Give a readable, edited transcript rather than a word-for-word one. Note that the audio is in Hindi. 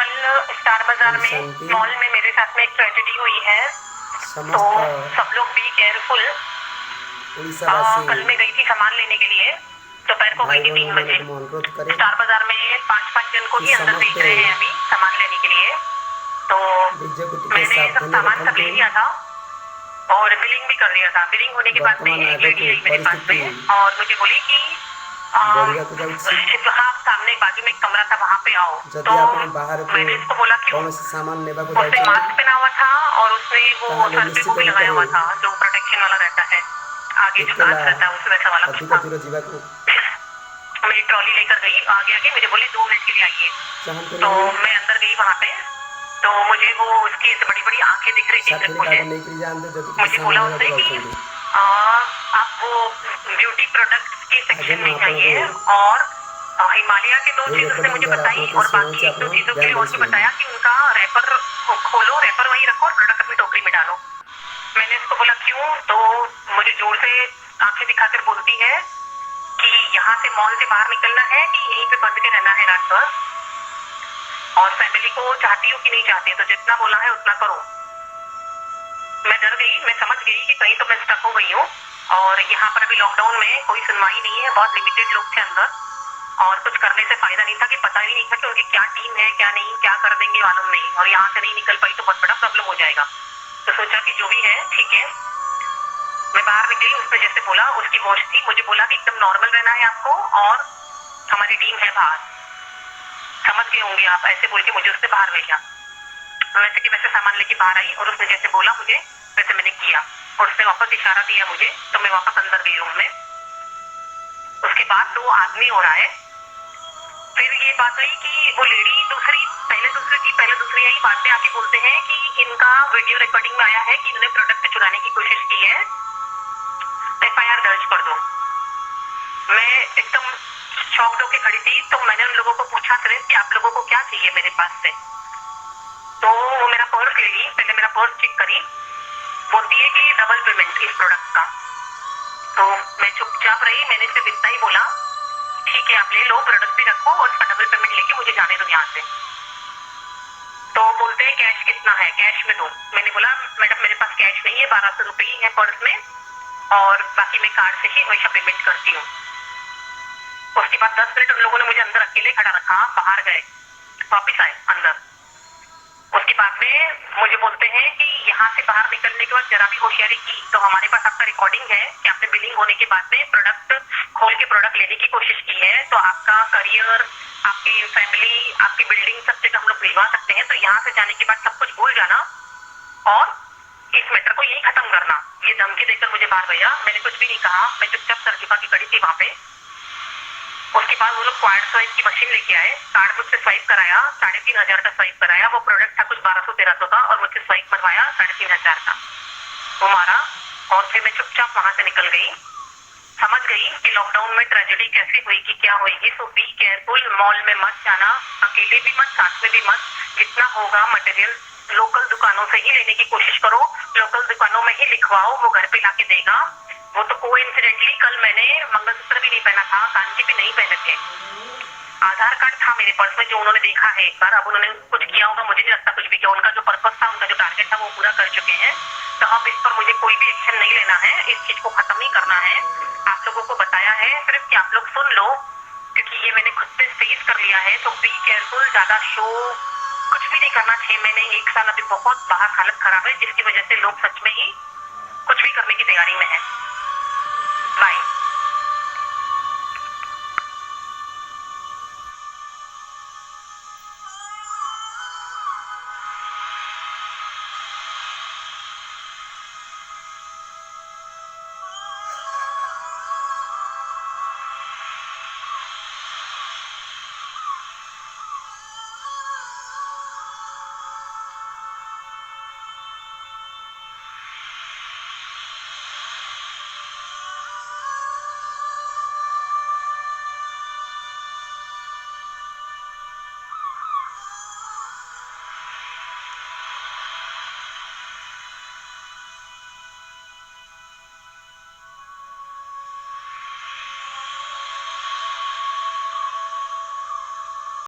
कल स्टार बाजार में मॉल में मेरे साथ में एक ट्रेजेडी हुई है, तो सब लोग बी केयरफुल। कल मैं गई थी सामान लेने के लिए, दोपहर को गई थी 3 बजे। स्टार बाजार में 5-5 जन को ही अंदर देख रहे हैं अभी सामान लेने के लिए। तो मैंने सब सामान सब ले लिया था और बिलिंग भी कर दिया था। बिलिंग होने के बाद में एक लेडी आई मेरे पास में और मुझे बोली कि हाँ सामने बाजू में एक कमरा था, वहाँ पे आओ। तो मैंने इसको बोला क्यों? उसने मास्क पहना हुआ था और उसने वो सर पे वो भी लगाया हुआ था जो प्रोटेक्शन वाला रहता है, आगे जो कांच रहता है उस वैसा वाला कुछ था। मेरी ट्रॉली लेकर गई, आगे आगे मुझे बोली 2 मिनट के लिए आइए। तो मैं अंदर गई वहाँ पे, तो मुझे वो उसकी बड़ी बड़ी आंखें दिख रही थी। मुझे बोला उसने कि आप वो ब्यूटी प्रोडक्ट के सेक्शन में जाइए और हिमालय के 2 चीज उसने मुझे बताई और बाकी 1-2 चीजों के लिए और भी बताया कि उनका रैपर खोलो, रैपर वहीं रखो और प्रोडक्ट अपनी टोकरी में डालो। मैंने उसको बोला क्यों? तो मुझे जोर से आंखें दिखाकर बोलती है कि यहाँ से मॉल से बाहर निकलना है कि यहीं पे बंद के रहना है रात भर, और फैमिली को चाहती हो कि नहीं चाहती, तो जितना बोला है उतना करो। मैं डर गई, मैं समझ गई कि कहीं तो मैं स्टक हो गई हूँ और यहाँ पर अभी लॉकडाउन में कोई सुनवाई नहीं है, बहुत लिमिटेड लोग थे अंदर और कुछ करने से फायदा नहीं था कि पता ही नहीं था कि उनकी क्या टीम है क्या नहीं, क्या कर देंगे मालूम नहीं, और यहाँ से नहीं निकल पाई तो बहुत बड़ा प्रॉब्लम हो जाएगा। तो सोचा कि जो भी है ठीक है। मैं बाहर निकली, उसने जैसे बोला, उसकी वॉच थी, मुझे बोला कि एकदम नॉर्मल रहना है आपको और हमारी टीम है बाहर, समझ गए होंगे आप, ऐसे बोल के मुझे उससे बाहर भेजा। वैसे कि वैसे सामान लेके बाहर आई और उसने जैसे बोला मुझे वैसे मैंने किया और उसने वापस इशारा दिया मुझे, तो मैं वापस अंदर गई रूम में। उसके बाद 2 आदमी और आए। फिर ये बात हुई कि वो लेडी पहले दूसरी आई, बाद में आके बोलते हैं कि इनका वीडियो रिकॉर्डिंग में आया है कि इन्होंने प्रोडक्ट चुराने की कोशिश की है, FIR दर्ज कर दो। मैं एकदम शॉक्ड होके खड़ी थी, तो मैंने उन लोगों को पूछा सिर्फ कि आप लोगों को क्या चाहिए मेरे पास से। तो वो मेरा पर्स ले ली, पहले मेरा पर्स चेक करी, बोलती है कि डबल पेमेंट इस प्रोडक्ट का। तो मैं चुपचाप रही, मैंने सिर्फ इतना ही बोला ठीक है आप ले लो, प्रोडक्ट भी रखो और उसका डबल पेमेंट लेके मुझे जाने दो यहाँ से। तो बोलते हैं कैश कितना है, कैश में दो। मैंने बोला मैडम मेरे पास कैश नहीं है, 1200 रुपये ही है पर्स में और बाकी मैं कार्ड से ही हमेशा पेमेंट करती हूँ। उसके बाद 10 मिनट उन लोगों ने मुझे अंदर अकेले खड़ा रखा, बाहर गए, वापिस आए अंदर। उसके बाद में मुझे बोलते हैं कि यहाँ से बाहर निकलने के बाद जरा भी होशियारी की तो हमारे पास आपका रिकॉर्डिंग है कि आपने बिलिंग होने के बाद में प्रोडक्ट खोल के प्रोडक्ट लेने की कोशिश की है, तो आपका करियर, आपकी फैमिली, आपकी बिल्डिंग सब जगह हम लोग भिजवा सकते हैं, तो यहाँ से जाने के बाद सब कुछ भूल जाना और इस मैटर को यही खत्म करना। ये धमकी देकर मुझे बाहर भेजा। मैंने कुछ भी नहीं कहा, मैं चुपचाप सर झुका के खड़ी थी वहां पे। उसके बाद वो लोग क्वाड स्वाइप की मशीन लेके आए, कार्ड मुझसे स्वाइप कराया, 3500 का स्वाइप कराया। वो प्रोडक्ट था कुछ 1200-1300 का और मुझसे स्वाइप बनवाया 3500 का, वो मारा और फिर मैं चुपचाप वहां से निकल गई। समझ गई कि लॉकडाउन में ट्रेजेडी कैसे होगी, क्या होगी। सो बी केयरफुल, मॉल में मत जाना, अकेले भी मत, साथ में भी मत। जितना होगा मटेरियल लोकल दुकानों से ही लेने की कोशिश करो, लोकल दुकानों में ही लिखवाओ, वो घर पे लाके देगा। वो तो कोइंसिडेंटली कल मैंने मंगलसूत्र भी नहीं पहना था, कांची भी नहीं पहने थे, आधार कार्ड था मेरे पर्स में जो उन्होंने देखा है एक बार। अब उन्होंने कुछ किया होगा, मुझे नहीं लगता कुछ भी किया। उनका जो पर्पस था, उनका जो टारगेट था वो पूरा कर चुके हैं। तो अब इस पर मुझे कोई भी एक्शन नहीं लेना है, इस चीज को खत्म ही करना है। आप लोगों को बताया है सिर्फ कि आप लोग सुन लो, क्योंकि ये मैंने खुद से फेस कर लिया है। तो बी केयरफुल, ज्यादा शो कुछ भी नहीं करना। 6 महीने 1 साल अभी बहुत बाहर हालत खराब है, जिसकी वजह से लोग सच में ही कुछ भी करने की तैयारी में है। बाय।